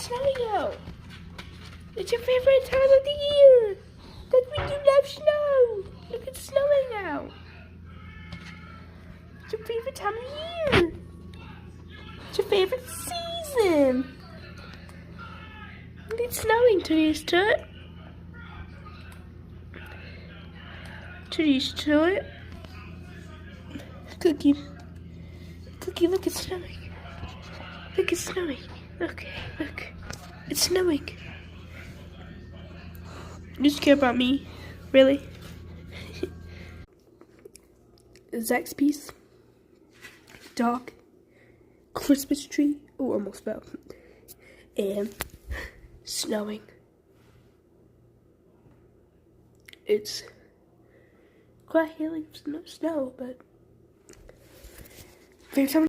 snowing out. It's your favorite time of the year. That we do love snow. Look, it's snowing out. It's your favorite time of the year. It's your favorite season. It's snowing, Therese Tut. Therese Tut. Cookie. Cookie, look, it's snowing. Look, it's snowing. Okay, look. It's snowing. You just care about me? Really? Zach's piece. Dog. Christmas tree. Oh, almost fell. And snowing. It's quite healing snow, but favorite time